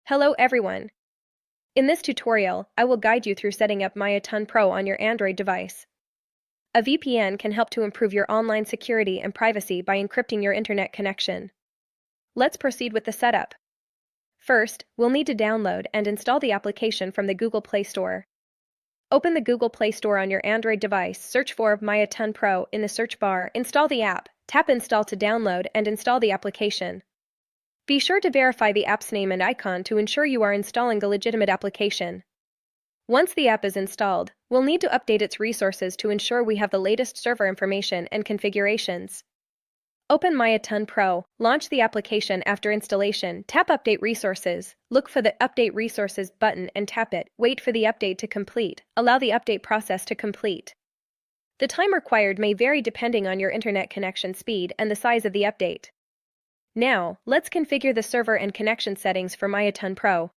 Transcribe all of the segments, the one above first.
Hello everyone. In this tutorial, I will guide you through setting up Maya Tun Pro on your Android device. A VPN can help to improve your online security and privacy by encrypting your internet connection. Let's proceed with the setup. First, we'll need to download and install the application from the Google Play Store. Open the Google Play Store on your Android device, search for Maya Tun Pro in the search bar, install the app, tap Install to download and install the application. Be sure to verify the app's name and icon to ensure you are installing a legitimate application. Once the app is installed, we'll need to update its resources to ensure we have the latest server information and configurations. Open Maya Tun Pro, launch the application after installation, tap Update Resources, look for the Update Resources button and tap it, wait for the update to complete, allow the update process to complete. The time required may vary depending on your internet connection speed and the size of the update. Now, let's configure the server and connection settings for Maya Tun Pro.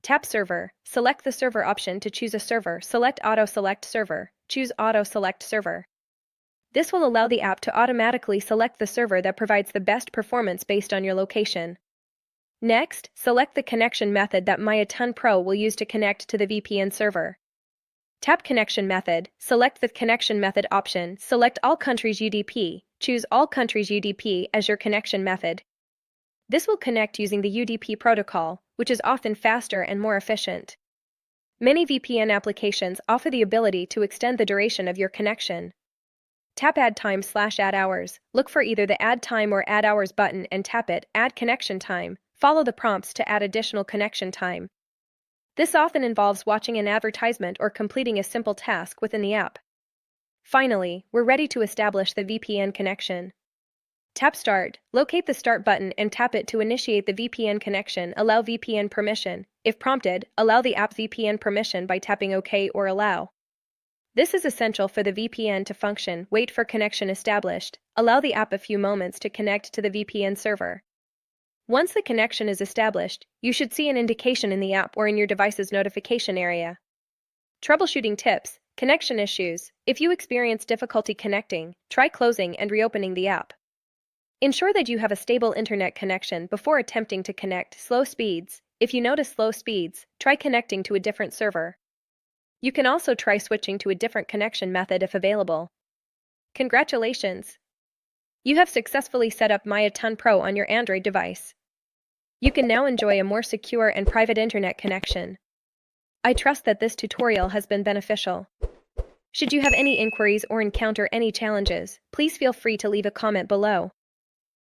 Tap Server, select the server option to choose a server, select Auto Select Server, choose Auto Select Server. This will allow the app to automatically select the server that provides the best performance based on your location. Next, select the connection method that Maya Tun Pro will use to connect to the VPN server. Tap Connection Method, select the Connection Method option, select All Countries UDP, choose All Countries UDP as your connection method. This will connect using the UDP protocol, which is often faster and more efficient. Many VPN applications offer the ability to extend the duration of your connection. Tap Add Time/Add Hours, look for either the Add Time or Add Hours button and tap it, Add Connection Time, follow the prompts to add additional connection time. This often involves watching an advertisement or completing a simple task within the app. Finally, we're ready to establish the VPN connection. Tap Start, locate the Start button and tap it to initiate the VPN connection, allow VPN permission. If prompted, allow the app VPN permission by tapping OK or Allow. This is essential for the VPN to function. Wait for connection established, allow the app a few moments to connect to the VPN server. Once the connection is established, you should see an indication in the app or in your device's notification area. Troubleshooting tips, connection issues. If you experience difficulty connecting, try closing and reopening the app. Ensure that you have a stable internet connection before attempting to connect. Slow speeds. If you notice slow speeds, try connecting to a different server. You can also try switching to a different connection method if available. Congratulations! You have successfully set up Maya Tun Pro on your Android device. You can now enjoy a more secure and private internet connection. I trust that this tutorial has been beneficial. Should you have any inquiries or encounter any challenges, please feel free to leave a comment below.